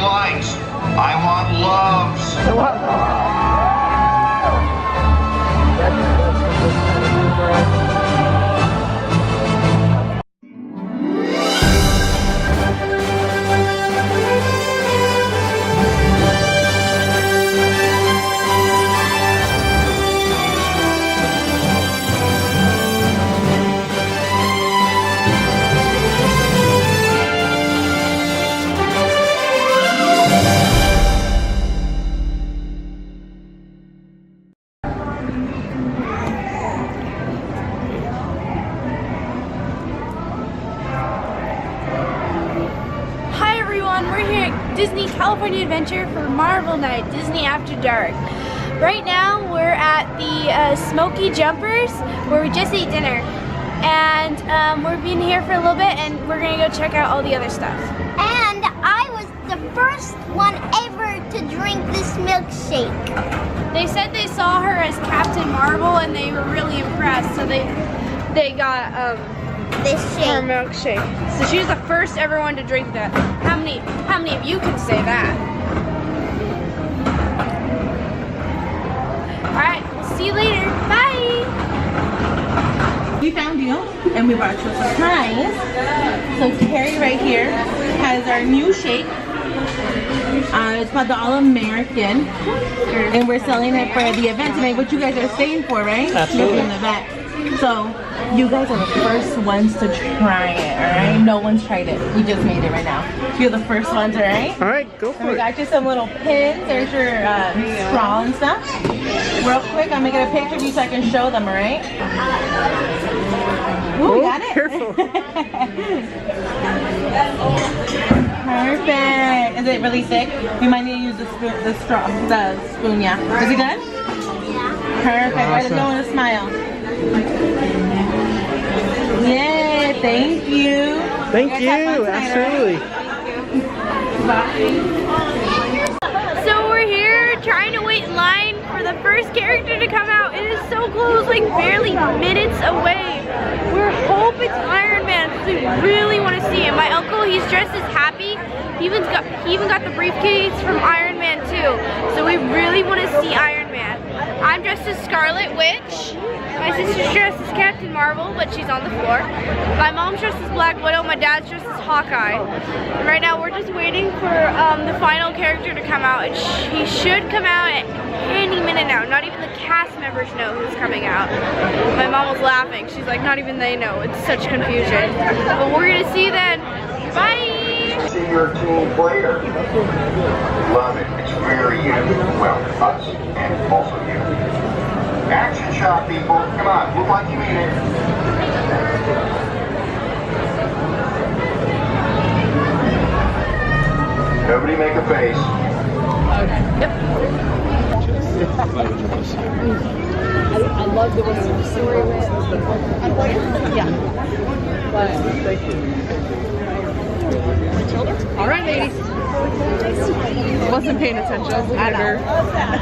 likes. I want loves. We're here at Disney California Adventure for Marvel Night, Disney After Dark. Right now we're at the Smoky Jumpers where we just ate dinner. And we've been here for a little bit and we're gonna go check out all the other stuff. And I was the first one ever to drink this milkshake. They said they saw her as Captain Marvel and they were really impressed, so they got This her shake. milkshake. So she was the first everyone to drink that. How many of you can say that? Alright, we'll see you later. Bye! We found you and we brought you a surprise. So Carrie right here has our new shake. It's called the All-American. And we're selling it for the event tonight, what you guys are staying for, right? Absolutely. In the event. So you guys are the first ones to try it, alright? No one's tried it. We just made it right now. You're the first ones, alright? Alright, go And for we it. got you some little pins. There's your straw and stuff. Real quick, I'm gonna get a picture of you so I can show them, alright? Ooh, we got it. Careful. Perfect. Is it really thick? We might need to use the spoon, yeah. Is it good? Yeah. Perfect. Right, let's go with a smile. Yeah, thank you. Thank guys have fun you, tonight, So we're here trying to wait in line for the first character to come out. It is so close, like barely minutes away. We're hoping it's Iron Man because we really want to see him. My uncle, he's dressed as Happy. He even got the briefcase from Iron Man too. So we really want to see Iron Man. I'm dressed as Scarlet Witch. My sister's dressed as Captain Marvel, but she's on the floor. My mom's dressed as Black Widow. My dad's dressed as Hawkeye. And right now we're just waiting for the final character to come out. And he should come out at any minute now. Not even the cast members know who's coming out. My mom was laughing. She's like, not even they know. It's such confusion. But we're gonna see you then. Bye! See your team player. Love it. It's very you. Well, us and also you. Action shot, people. Come on, look like you mean it. Nobody make a face. I love the one with the story with. Yeah. All right, ladies. Wasn't paying attention. I was looking at her. Love that.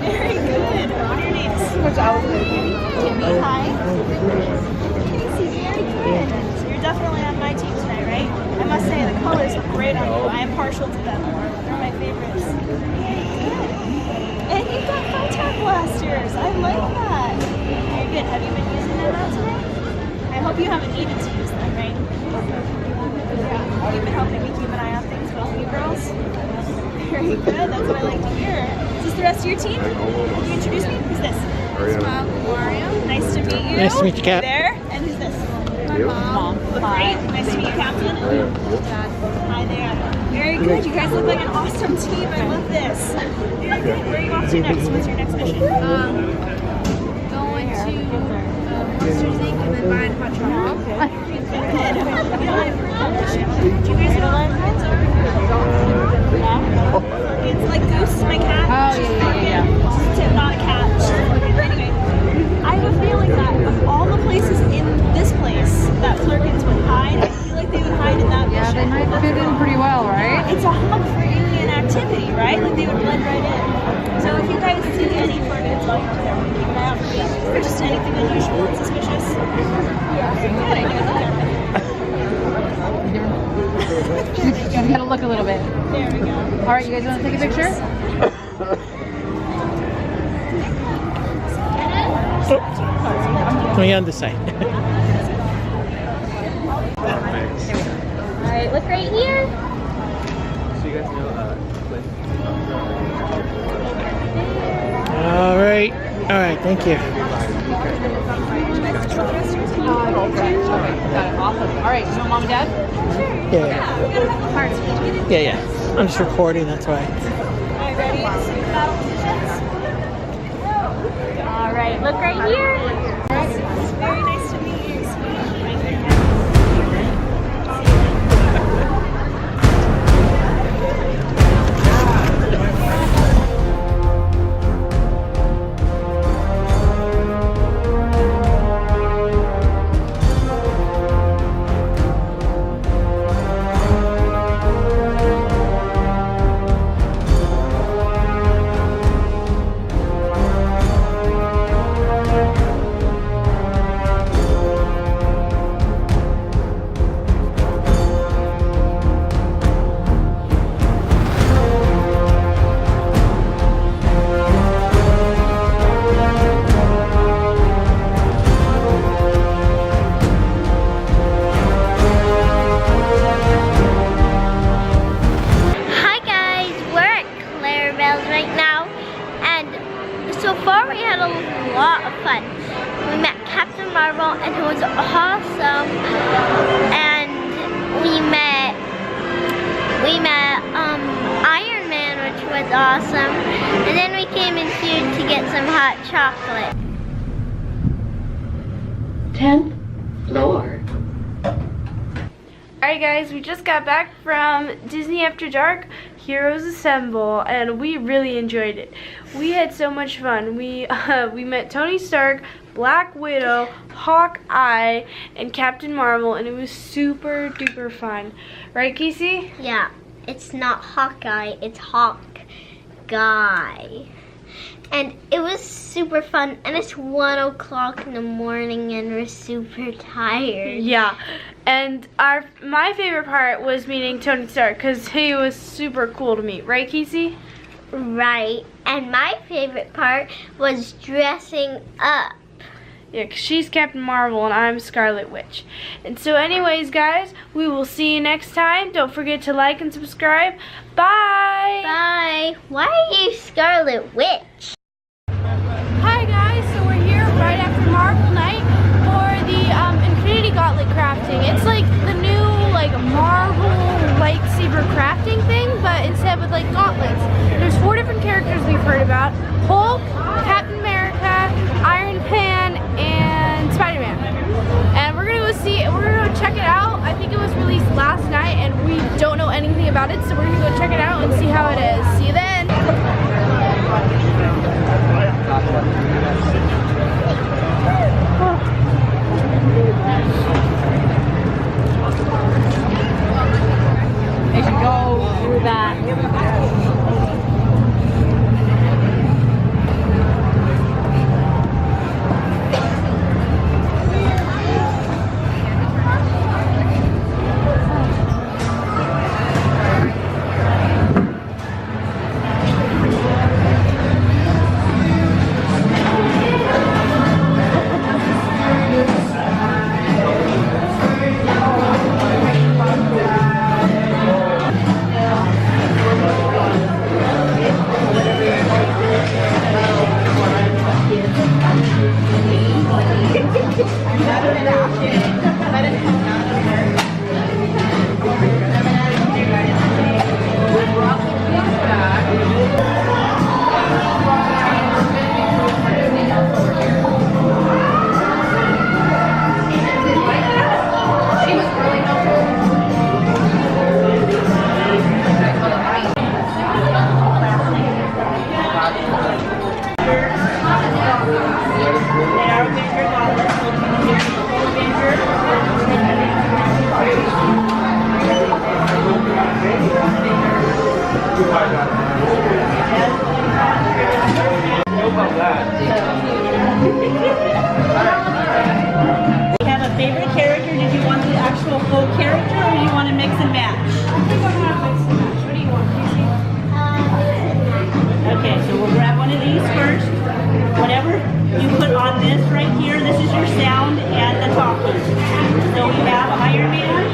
Very good. What are your names? Which I was thinking. Kimmy, hi. Kaycee, very good. So you're definitely on my team tonight, right? I must say the colors look great on you. I am partial to them. They're my favorites. Good. And you've got contact blasters. I like that. Very good. Have you been using them out today? I hope you haven't needed to use them, right? Yeah. You've been helping me keep an eye on things with you girls. Very good. That's what I like to hear. Is this the rest of your team? Can you introduce me? Who's this? Mario. Nice to meet you. Nice to meet you, Cap. There. And who's this? My mom. Look great. Nice to meet you, Captain. Hi there. Very good. You guys look like an awesome team. I love this. Very good. Where are you off to next? What's your next mission? Going to Monsters Inc. and then buying hot chocolate. Very good. You know, I've heard that mission. Do you guys know what friends over here? It's like Goose, my cat. Oh, yeah. She's not a cat. Anyway, I have a feeling that of all the places in this place that Flurkins would hide, I feel like they would hide in that Yeah, they mission. might fit in pretty well, right? It's a hub for alien activity, right? Like they would blend right in. So if you guys see any Flurkins while you're there, keep an eye out for me for just anything unusual and suspicious. Very good. I knew it. You gotta look a little bit. There we go. All right, you guys want to take a picture? Me on the side. All right, look right here. So you guys know, All right. Thank you. Got it. Awesome. All right, you know Mom and Dad? Yeah. Yeah. I'm just recording. That's why. Alright, ready? Battle positions. All right, look right here. Very nice to meet you, sweetie. Hi guys, we're at Clarabelle's right now, and so far we had a lot of fun. We met Captain Marvel, and it was awesome, and we met Iron Man, which was awesome, and then we came in here to get some hot chocolate. 10th floor. Alright guys, we just got back from Disney After Dark, Heroes Assemble, and we really enjoyed it. We had so much fun. We met Tony Stark, Black Widow, Hawkeye, and Captain Marvel, and it was super duper fun. Right, Kaycee? Yeah, it's not Hawkeye, it's Hawk Guy. And it was super fun, and it's 1 o'clock in the morning and we're super tired. Yeah, and my favorite part was meeting Tony Stark because he was super cool to meet. Right, Kaycee? Right, and my favorite part was dressing up. Yeah, 'cause she's Captain Marvel and I'm Scarlet Witch. And so anyways, guys, we will see you next time. Don't forget to like and subscribe. Bye! Bye. Why are you Scarlet Witch? Hi guys, so we're here right after Marvel Night for the Infinity Gauntlet crafting. It's like the new Marvel lightsaber crafting thing, but instead with gauntlets. There's 4 different characters we've heard about: Hulk, Captain America, Iron Man, and Spider-Man. And we're gonna go check it out. I think it was released last night and we don't know anything about it, so we're gonna go check it out and see how it is. See you then. They should go through that. What do you want, Kaycee? Okay, so we'll grab one of these first. Whatever you put on this right here, this is your sound and the talking. So we have Iron Man,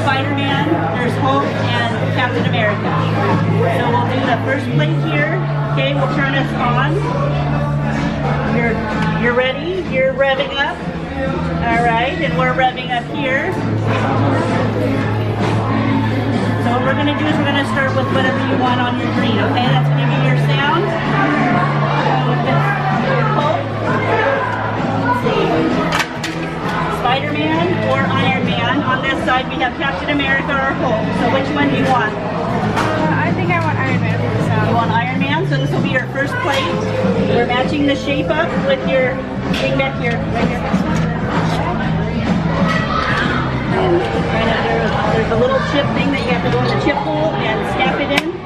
Spider-Man, there's Hulk, and Captain America. So we'll do the first plate here. Okay, we'll turn us on. You're ready? You're revving up. All right, and we're revving up here. So what we're gonna do is we're gonna start with whatever you want on your green, okay? That's gonna be your sound. Hulk, Spider-Man or Iron Man. On this side we have Captain America or Hulk. So which one do you want? I think I want Iron Man for the sound. You want Iron Man? So this will be your first plate. We're matching the shape up with your big back here, right here. And right under, there's a little chip thing that you have to go in the chip hole and snap it in.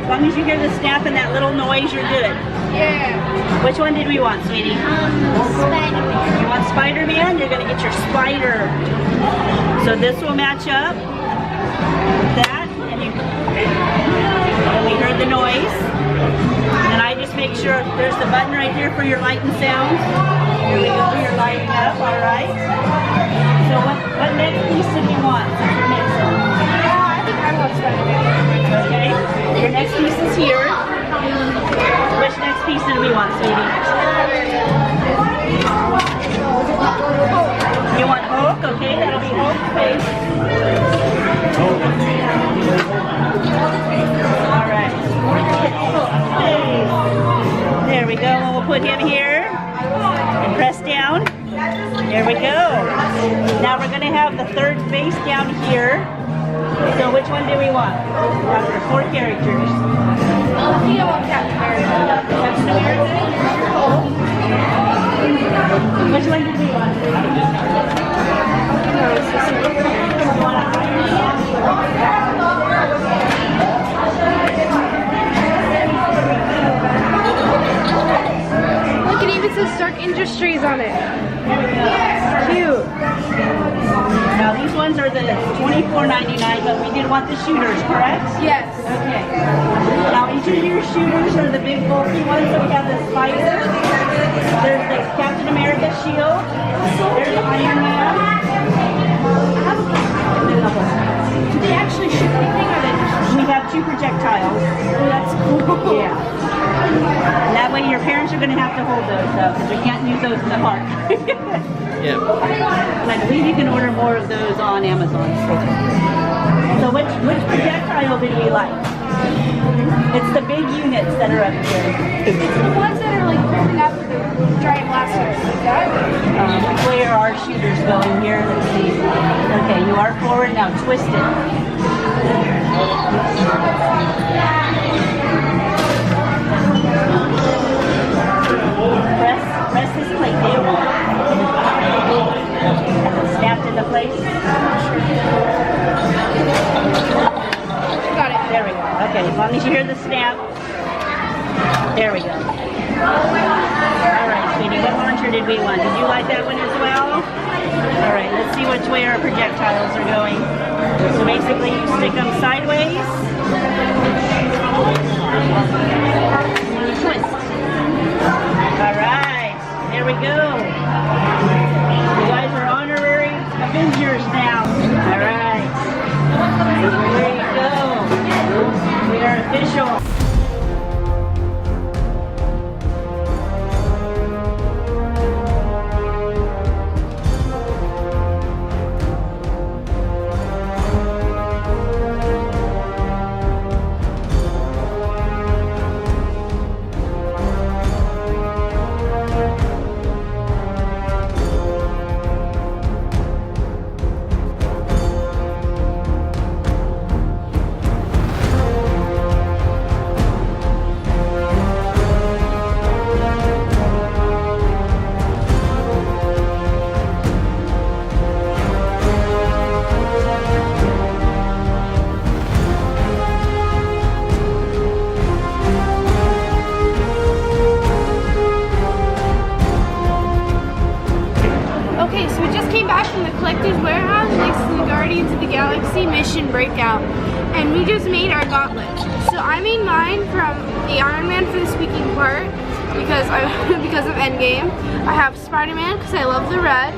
As long as you hear the snap and that little noise, you're good. Yeah. Which one did we want, sweetie? Spider-Man. You want Spider-Man? You're going to get your spider. So this will match up with that. And we heard the noise. And I just make sure there's the button right here for your light and sound. Here we go, you're lighting up, all right. So what next piece did you want? I think I want Spider-Man. Okay, your next piece is here. Which next piece did we want, sweetie? You want Hulk? Okay, that'll be Hulk's face. All right. There we go, and we'll put him here and press down. There we go. Now we're going to have the third face down here. So which one do we want? There are 4 characters. I think I want Captain America. Captain America? Which one did we want? No, it's the same. Look, it even says Stark Industries on it. Cute. Now these ones are the $24.99, but we did want the shooters, correct? Yes. Okay. Now each of your shooters are the big bulky ones. So we have the spider. There's the Captain America shield. There's the Iron Man. Do they actually shoot anything or they just... We have 2 projectiles. Oh, that's cool. Yeah. And that way your parents are going to have to hold those though, because we can't use those in the park. Yeah. And I believe you can order more of those on Amazon. So which projectile did we like? It's the big units that are up here. The ones that are like holding up the giant blasters. Like that? Which way are our shooters going here? Let's see. Okay, you are forward now. Twist it. Press this plate down. Snapped into place. Got it. There we go. Okay, as long as you hear the snap. There we go. Alright, sweetie, what launcher did we want? Did you like that one as well? Alright, let's see which way our projectiles are going. So basically you stick them sideways. And you twist. Alright, there we go. You guys are honorary Avengers now. Alright. There you go. We are official. and we just made our gauntlets. So I made mine from the Iron Man for the speaking part because of Endgame. I have Spider-Man because I love the red,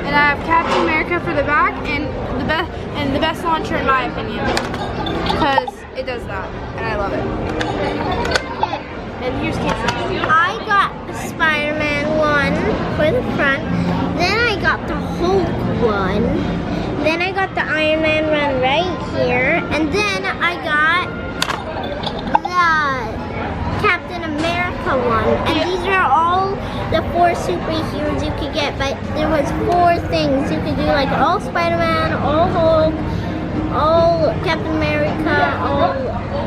and I have Captain America for the back and the best launcher in my opinion because it does that and I love it. And here's Kaycee. I got the Spider-Man one for the front. Then I got the Hulk one. Then I got the Iron Man one right here. And then I got the Captain America one. And these are all the 4 superheroes you could get. But there was 4 things. You could do like all Spider-Man, all Hulk, all Captain America, all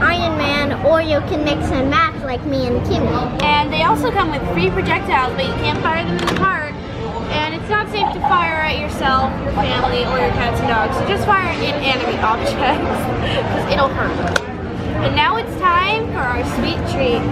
Iron Man, or you can mix and match like me and Kimmi. And they also come with free projectiles, but you can't fire them in the park. And it's not safe to fire at yourself, your family, or your cats and dogs. So just fire inanimate objects, because it'll hurt. And now it's time for our sweet treat.